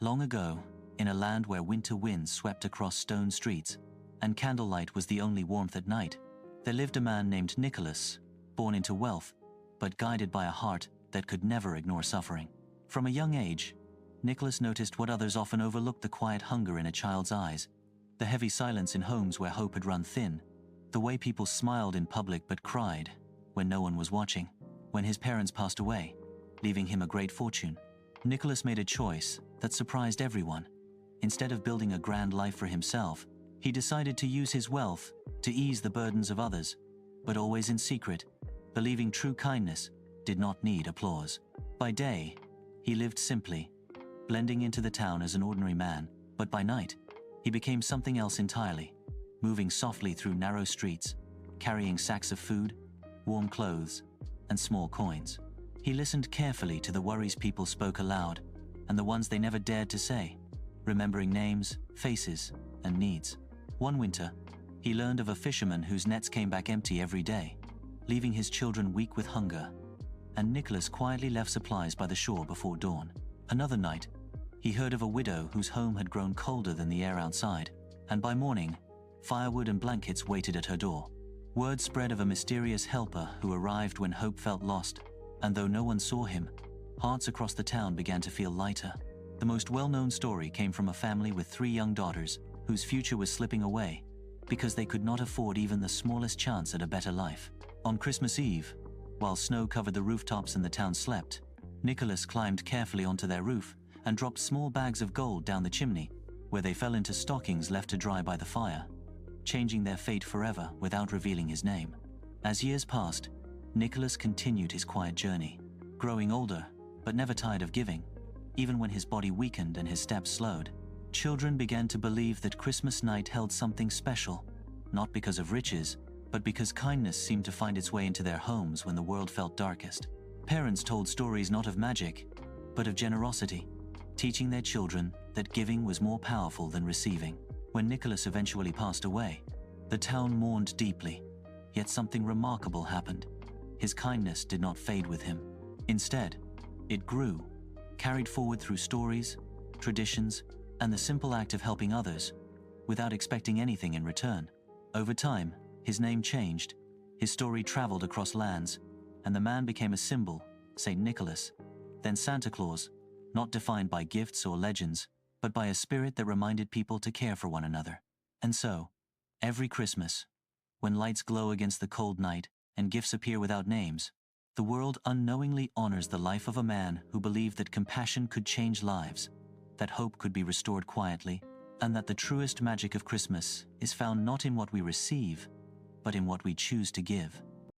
Long ago, in a land where winter winds swept across stone streets, and candlelight was the only warmth at night, there lived a man named Nicholas, born into wealth, but guided by a heart that could never ignore suffering. From a young age, Nicholas noticed what others often overlooked: the quiet hunger in a child's eyes, the heavy silence in homes where hope had run thin, the way people smiled in public but cried when no one was watching. When his parents passed away, leaving him a great fortune, Nicholas made a choice that surprised everyone. Instead of building a grand life for himself, he decided to use his wealth to ease the burdens of others, but always in secret, believing true kindness did not need applause. By day, he lived simply, blending into the town as an ordinary man, but by night, he became something else entirely, moving softly through narrow streets, carrying sacks of food, warm clothes, and small coins. He listened carefully to the worries people spoke aloud, and the ones they never dared to say, remembering names, faces, and needs. One winter, he learned of a fisherman whose nets came back empty every day, leaving his children weak with hunger, and Nicholas quietly left supplies by the shore before dawn. Another night, he heard of a widow whose home had grown colder than the air outside, and by morning, firewood and blankets waited at her door. Word spread of a mysterious helper who arrived when hope felt lost, and though no one saw him, hearts across the town began to feel lighter. The most well-known story came from a family with 3 young daughters whose future was slipping away because they could not afford even the smallest chance at a better life. On Christmas Eve, while snow covered the rooftops and the town slept, Nicholas climbed carefully onto their roof and dropped small bags of gold down the chimney, where they fell into stockings left to dry by the fire, changing their fate forever without revealing his name. As years passed, Nicholas continued his quiet journey, growing older, but never tired of giving. Even when his body weakened and his steps slowed, children began to believe that Christmas night held something special, not because of riches, but because kindness seemed to find its way into their homes when the world felt darkest. Parents told stories not of magic, but of generosity, teaching their children that giving was more powerful than receiving. When Nicholas eventually passed away, the town mourned deeply, yet something remarkable happened. His kindness did not fade with him. Instead, it grew, carried forward through stories, traditions, and the simple act of helping others, without expecting anything in return. Over time, his name changed, his story traveled across lands, and the man became a symbol, St. Nicholas, then Santa Claus, not defined by gifts or legends, but by a spirit that reminded people to care for one another. And so, every Christmas, when lights glow against the cold night and gifts appear without names, the world unknowingly honors the life of a man who believed that compassion could change lives, that hope could be restored quietly, and that the truest magic of Christmas is found not in what we receive, but in what we choose to give.